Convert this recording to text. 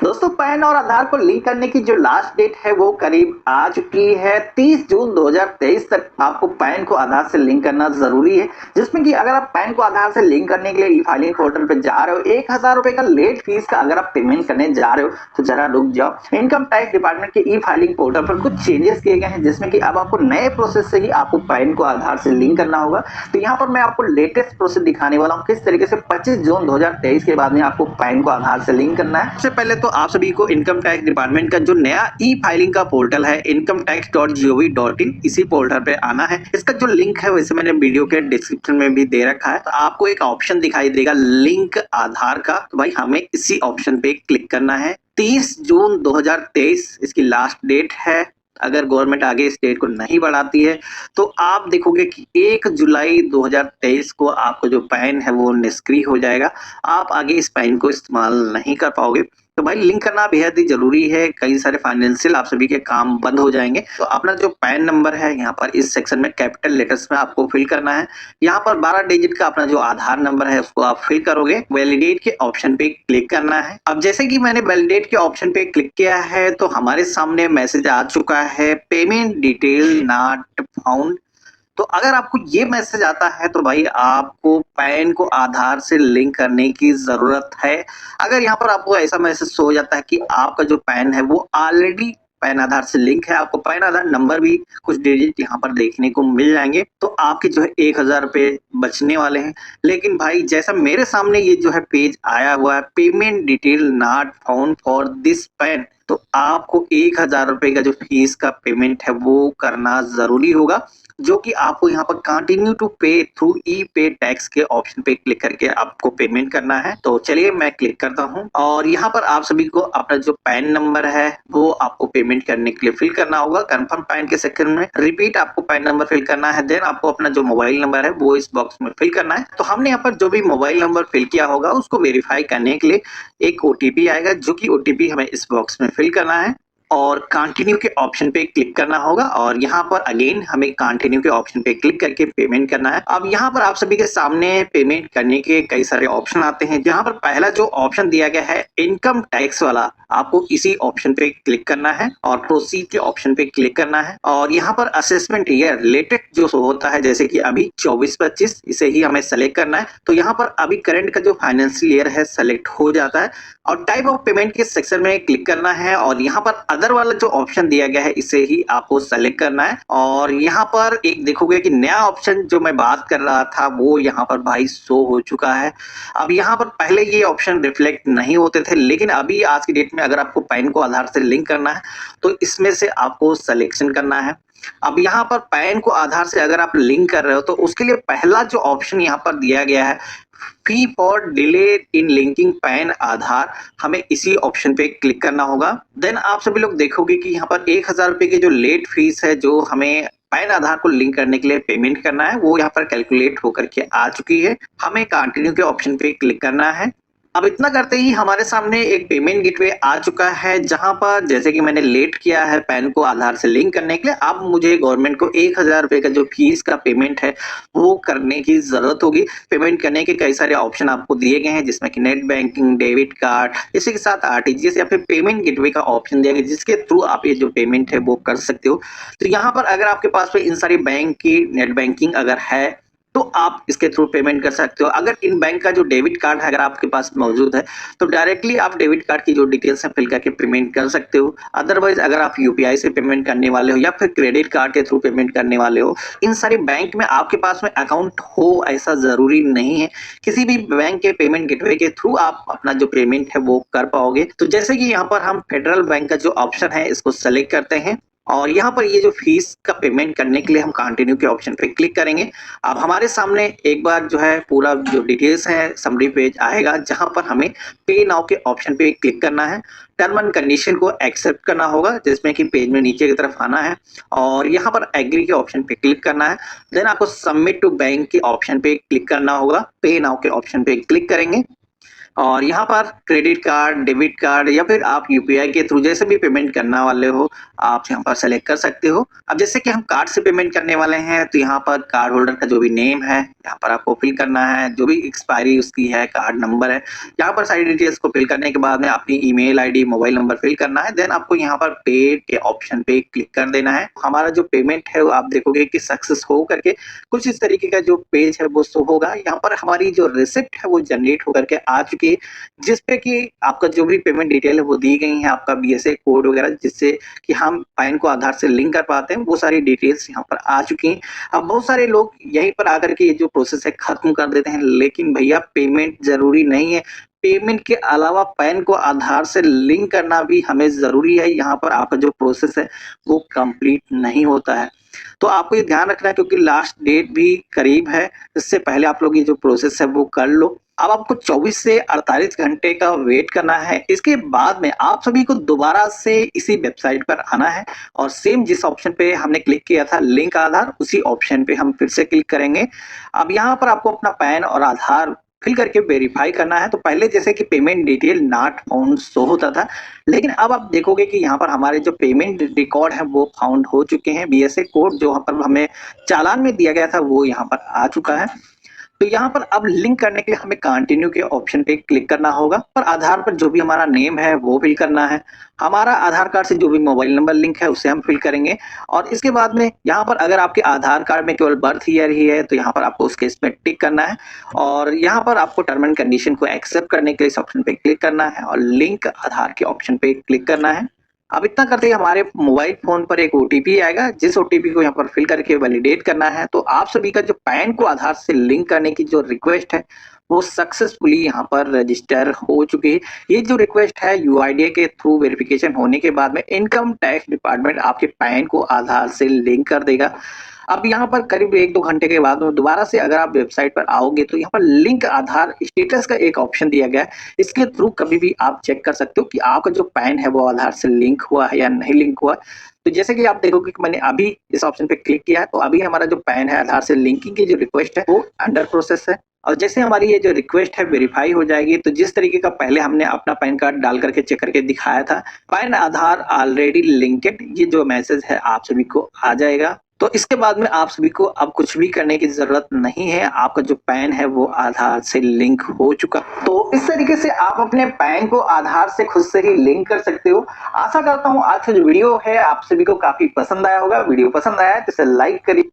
दोस्तों पैन और आधार को लिंक करने की जो लास्ट डेट है वो करीब आ चुकी है। 30 जून 2023 तक आपको पैन को आधार से लिंक करना जरूरी है। जिसमें कि अगर आप पैन को आधार से लिंक करने के लिए ई फाइलिंग पोर्टल पे जा रहे हो, 1000 रुपए का लेट फीस का अगर आप पेमेंट करने जा रहे हो तो जरा रुक जाओ। इनकम टैक्स डिपार्टमेंट के ई फाइलिंग पोर्टल पर कुछ चेंजेस किए गए हैं, जिसमें कि अब आपको नए प्रोसेस से ही आपको पैन को आधार से लिंक करना होगा। तो यहाँ पर मैं आपको लेटेस्ट प्रोसेस दिखाने वाला हूँ, किस तरीके से 25 जून 2023 के बाद में आपको पैन को आधार से लिंक करना है। सबसे पहले तो आप सभी को इनकम टैक्स डिपार्टमेंट का जो नया ई फाइलिंग का पोर्टल है incometax.gov.in, इसी पोर्टल पे आना है। इसका जो लिंक है वैसे मैंने वीडियो के डिस्क्रिप्शन में भी दे रखा है। तो आपको एक ऑप्शन दिखाई देगा लिंक आधार का, तो भाई हमें इसी ऑप्शन पे क्लिक करना है। 30 जून 2023 इसकी लास्ट डेट है। अगर गवर्नमेंट आगे इस डेट को नहीं बढ़ाती है तो आप देखोगे कि 1 जुलाई 2023 को आपको जो पैन है वो निष्क्रिय हो जाएगा। आप आगे इस पैन को इस्तेमाल नहीं कर पाओगे। तो भाई लिंक करना बेहद ही जरूरी है। कई सारे फाइनेंशियल आप सभी के काम बंद हो जाएंगे। तो अपना जो पैन नंबर है यहाँ पर इस सेक्शन में कैपिटल लेटर्स में आपको फिल करना है। यहाँ पर 12 डिजिट का अपना जो आधार नंबर है उसको आप फिल करोगे। वैलिडेट के ऑप्शन पे क्लिक करना है। अब जैसे कि मैंने वैलिडेट के ऑप्शन पे क्लिक किया है तो हमारे सामने मैसेज आ चुका है, पेमेंट डिटेल नॉट फाउंड। तो अगर आपको ये मैसेज आता है तो भाई आपको पैन को आधार से लिंक करने की जरूरत है। अगर यहाँ पर आपको ऐसा मैसेज हो जाता है कि आपका जो पैन है वो ऑलरेडी पैन आधार से लिंक है, आपको पैन आधार नंबर भी कुछ डिजिट यहाँ पर देखने को मिल जाएंगे, तो आपके जो है 1000 रुपए बचने वाले हैं। लेकिन भाई जैसा मेरे सामने ये जो है पेज आया हुआ है, payment detail not found for this pan, तो आपको 1000 रुपए का जो फीस का पेमेंट है वो करना जरूरी होगा, जो कि आपको यहाँ पर कंटिन्यू टू पे थ्रू ई पे टैक्स के ऑप्शन पे क्लिक करके आपको पेमेंट करना है। तो चलिए मैं क्लिक करता हूँ और यहाँ पर आप सभी को अपना जो पैन नंबर है वो आपको पेमेंट करने के लिए फिल करना होगा। कंफर्म पैन के सेक्शन में रिपीट आपको पैन नंबर फिल करना है। देन आपको अपना जो मोबाइल नंबर है वो इस बॉक्स में फिल करना है। तो हमने यहाँ पर जो भी मोबाइल नंबर फिल किया होगा उसको वेरीफाई करने के लिए एक ओटीपी आएगा, जो कि ओटीपी हमें इस बॉक्स में फिल करना है और कंटिन्यू के ऑप्शन पे क्लिक करना होगा। और यहाँ पर अगेन हमें कंटिन्यू के ऑप्शन पे क्लिक करके पेमेंट करना है। अब यहाँ पर आप सभी के सामने पेमेंट करने के कई सारे ऑप्शन आते हैं। यहाँ पर पहला जो ऑप्शन दिया गया है इनकम टैक्स वाला, आपको इसी ऑप्शन पे क्लिक करना है और प्रोसीड के ऑप्शन पे क्लिक करना है। और यहाँ पर असेसमेंट ईयर रिलेटेड जो होता है, जैसे कि अभी 24-25, इसे ही हमें सेलेक्ट करना है। तो यहाँ पर अभी करंट का जो फाइनेंशियल ईयर है सेलेक्ट हो जाता है और टाइप ऑफ पेमेंट के सेक्शन में क्लिक करना है। और यहाँ पर अदर वाला जो ऑप्शन दिया गया है इसे ही आपको सेलेक्ट करना है। और यहाँ पर एक देखोगे कि नया ऑप्शन जो मैं बात कर रहा था वो यहाँ पर भाई शो हो चुका है। अब यहाँ पर पहले ये ऑप्शन रिफ्लेक्ट नहीं होते थे, लेकिन अभी आज की डेट में अगर आपको पैन को आधार से लिंक करना है तो इसमें से आपको सिलेक्शन करना है। अब यहाँ पर पैन को आधार से अगर आप लिंक कर रहे हो तो उसके लिए पहला जो ऑप्शन यहाँ पर दिया गया है fee for delay in linking PAN Aadhaar, हमें इसी ऑप्शन पे क्लिक करना होगा। देन आप सभी लोग देखोगे कि यहाँ पर 1000 रुपए की जो लेट फीस है जो हमें पैन आधार को लिंक करने के लिए पेमेंट करना है वो यहाँ पर कैलकुलेट होकर के आ चुकी है। हमें कंटिन्यू के ऑप्शन पे क्लिक करना है। अब इतना करते ही हमारे सामने एक पेमेंट गेटवे आ चुका है, जहां पर जैसे कि मैंने लेट किया है पैन को आधार से लिंक करने के लिए, अब मुझे गवर्नमेंट को 1000 रुपए का जो फीस का पेमेंट है वो करने की जरूरत होगी। पेमेंट करने के कई सारे ऑप्शन आपको दिए गए हैं, जिसमें कि नेट बैंकिंग, डेबिट कार्ड, इसी के साथ आरटीजीएस या फिर पेमेंट गेटवे का ऑप्शन दिया गया, जिसके थ्रू आप ये जो पेमेंट है वो कर सकते हो। तो यहाँ पर अगर आपके पास इन सारी बैंक की नेट बैंकिंग अगर है तो आप इसके थ्रू पेमेंट कर सकते हो। अगर इन बैंक का जो डेबिट कार्ड है अगर आपके पास मौजूद है तो डायरेक्टली आप डेबिट कार्ड की जो डिटेल्स है फिल करके पेमेंट कर सकते हो। अदरवाइज अगर आप यूपीआई से पेमेंट करने वाले हो या फिर क्रेडिट कार्ड के थ्रू पेमेंट करने वाले हो, इन सारे बैंक में आपके पास में अकाउंट हो ऐसा जरूरी नहीं है। किसी भी बैंक के पेमेंट गेटवे के थ्रू आप अपना जो पेमेंट है वो कर पाओगे। तो जैसे कि यहाँ पर हम फेडरल बैंक का जो ऑप्शन है इसको सेलेक्ट करते हैं और यहाँ पर ये जो फीस का पेमेंट करने के लिए हम कंटिन्यू के ऑप्शन पे क्लिक करेंगे। अब हमारे सामने एक बार जो है पूरा जो डिटेल्स है समरी पेज आएगा, जहां पर हमें पे नाउ के ऑप्शन पे क्लिक करना है। टर्म एंड कंडीशन को एक्सेप्ट करना होगा, जिसमें कि पेज में नीचे की तरफ आना है और यहाँ पर एग्री के ऑप्शन पे क्लिक करना है। देन आपको सबमिट टू बैंक के ऑप्शन पे क्लिक करना होगा। पे नाउ के ऑप्शन पे क्लिक करेंगे। और यहाँ पर क्रेडिट कार्ड, डेबिट कार्ड या फिर आप यूपीआई के थ्रू जैसे भी पेमेंट करने वाले हो, आप यहाँ पर सेलेक्ट कर सकते हो। अब जैसे कि हम कार्ड से पेमेंट करने वाले हैं, तो यहाँ पर कार्ड होल्डर का जो भी नेम है, यहाँ पर आपको फिल करना है, जो भी एक्सपायरी उसकी है, कार्ड नंबर है। यहाँ पर सारी डिटेल्स को फिल करने के बाद में अपनी email ID, mobile number fill करना है, देन आपको यहाँ पर पे के ऑप्शन पे क्लिक कर देना है। हमारा जो पेमेंट है, वो आप देखोगे कि सक्सेस हो करके कुछ इस तरीके का जो पेज है वो शो होगा। यहाँ पर हमारी जो रिसिप्ट है वो जनरेट होकर के आ चुकी है, जिस पे कि आपका जो भी पेमेंट डिटेल है वो दी गई है, आपका बीएसए कोड वगैरह, जिससे कि हम पैन को आधार से लिंक कर पाते हैं, वो सारी डिटेल्स यहाँ पर आ चुकी हैं। अब बहुत सारे लोग यहीं पर आकर के ये जो प्रोसेस है खत्म कर देते हैं, लेकिन भैया पेमेंट जरूरी नहीं है। पेमेंट के अलावा पैन को आधार से लिंक करना भी हमें जरूरी है। यहाँ पर आपका जो प्रोसेस है वो कंप्लीट नहीं होता है, तो आपको ये ध्यान रखना है, क्योंकि लास्ट डेट भी करीब है। इससे पहले आप लोग ये जो प्रोसेस है वो कर लो। अब आपको 24 से 48 घंटे का वेट करना है। इसके बाद में आप सभी को दोबारा से इसी वेबसाइट पर आना है और सेम जिस ऑप्शन पे हमने क्लिक किया था लिंक आधार, उसी ऑप्शन पे हम फिर से क्लिक करेंगे। अब यहाँ पर आपको अपना पैन और आधार फिल करके वेरीफाई करना है। तो पहले जैसे कि payment detail not found show होता था, लेकिन अब आप देखोगे कि यहाँ पर हमारे जो पेमेंट रिकॉर्ड है वो फाउंड हो चुके हैं। बीएसए कोड जो यहाँ पर हमें चालान में दिया गया था वो यहाँ पर आ चुका है। तो यहाँ पर अब लिंक करने के लिए हमें कंटिन्यू के ऑप्शन पे क्लिक करना होगा और आधार पर जो भी हमारा नेम है वो फिल करना है। हमारा आधार कार्ड से जो भी मोबाइल नंबर लिंक है उसे हम फिल करेंगे। और इसके बाद में यहाँ पर अगर आपके आधार कार्ड में केवल बर्थ ईयर ही है, तो यहाँ पर आपको उस केस में टिक करना है और यहाँ पर आपको टर्म एंड कंडीशन को एक्सेप्ट करने के लिए इस ऑप्शन पे क्लिक करना है और लिंक आधार के ऑप्शन पे क्लिक करना है। अब इतना करते ही हमारे मोबाइल फोन पर एक ओटीपी आएगा, जिस ओटीपी को यहाँ पर फिल करके वैलिडेट करना है। तो आप सभी का जो पैन को आधार से लिंक करने की जो रिक्वेस्ट है वो सक्सेसफुली यहाँ पर रजिस्टर हो चुकी है। ये जो रिक्वेस्ट है यूआईडीए के थ्रू वेरिफिकेशन होने के बाद में इनकम टैक्स डिपार्टमेंट आपके पैन को आधार से लिंक कर देगा। अब यहाँ पर करीब 1-2 घंटे के बाद में दोबारा से अगर आप वेबसाइट पर आओगे, तो यहाँ पर लिंक आधार स्टेटस का एक ऑप्शन दिया गया है। इसके थ्रू कभी भी आप चेक कर सकते हो कि आपका जो पैन है वो आधार से लिंक हुआ है या नहीं लिंक हुआ है। तो जैसे कि आप देखोगे कि मैंने अभी इस ऑप्शन पे क्लिक किया है, तो अभी हमारा जो पैन है आधार से लिंकिंग की जो रिक्वेस्ट है वो अंडर प्रोसेस है। और जैसे हमारी ये जो रिक्वेस्ट है वेरीफाई हो जाएगी, तो जिस तरीके का पहले हमने अपना पैन कार्ड डाल करके चेक करके दिखाया था, पैन आधार ऑलरेडी लिंक्ड, ये जो मैसेज है आप सभी को आ जाएगा। तो इसके बाद में आप सभी को अब कुछ भी करने की जरूरत नहीं है, आपका जो पैन है वो आधार से लिंक हो चुका। तो इस तरीके से आप अपने पैन को आधार से खुद से ही लिंक कर सकते हो। आशा करता हूँ आज का जो वीडियो है आप सभी को काफी पसंद आया होगा। वीडियो पसंद आया है तो इसे लाइक करिए।